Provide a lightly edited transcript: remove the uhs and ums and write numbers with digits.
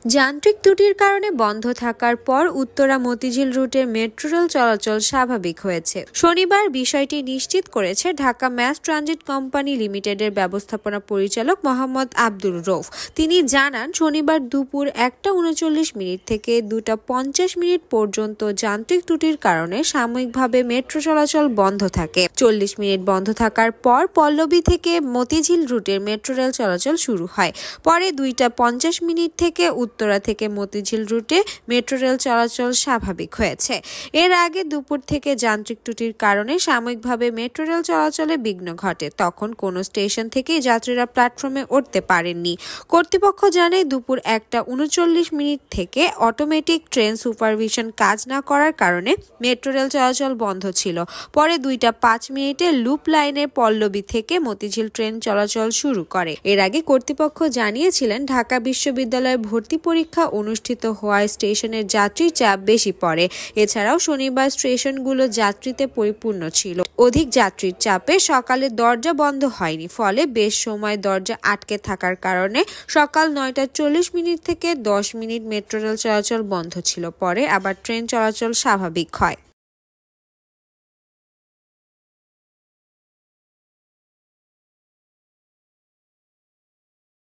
যান্ত্রিক ত্রুটির কারণে বন্ধ থাকার পর উত্তরা মতিঝিল রুটের মেট্রো রেল চলাচল স্বাভাবিক হয়েছে। শনিবার বিষয়টি নিশ্চিত করেছে ঢাকা ম্যাস ট্রানজিট কোম্পানি লিমিটেডের ব্যবস্থাপনা পরিচালক মোহাম্মদ আব্দুর রৌফ। তিনি জানান, শনিবার দুপুর 1:39 থেকে 2:50 পর্যন্ত যান্ত্রিক ত্রুটির কারণে সাময়িকভাবে মেট্রো চলাচল বন্ধ থাকে। 40 মিনিট বন্ধ থাকার পর পল্লবী থেকে মতিঝিল রুটের মেট্রো রেল চলাচল শুরু হয়। পরে 2:50 থেকে উত্তরা থেকে মতিঝিল রুটে মেট্রো রেল চলাচল স্বাভাবিক হয়েছে। এর আগে দুপুর থেকে যান্ত্রিক ত্রুটির কারণে সাময়িকভাবে মেট্রো রেল চলাচলে বিঘ্ন ঘটে। তখন কোনো স্টেশন থেকেই যাত্রীরা প্ল্যাটফর্মে উঠতে পারেননি। কর্তৃপক্ষ জানায়, দুপুর 1:39 থেকে অটোমেটিক ট্রেন সুপারভিশন কাজ না করার কারণে মেট্রো রেল চলাচল বন্ধ ছিল। পরে 2:05 লুপ লাইনের পল্লবী থেকে মতিঝিল ট্রেন চলাচল শুরু করে। এর আগে কর্তৃপক্ষ জানিয়েছিলেন, ঢাকা বিশ্ববিদ্যালয়ে ভর্তি পরীক্ষা অনুষ্ঠিত হওয়ায় স্টেশনের যাত্রীর চাপ বেশি পড়ে। এছাড়াও শনিবার স্টেশনগুলো যাত্রীতে পরিপূর্ণ ছিল। অধিক যাত্রীর চাপে সকালে দরজা বন্ধ হয়নি, ফলে বেশ সময় দরজা আটকে থাকার কারণে সকাল 9:40 থেকে 10 মিনিট মেট্রো রেল চলাচল বন্ধ ছিল। পরে আবার ট্রেন চলাচল স্বাভাবিক হয়।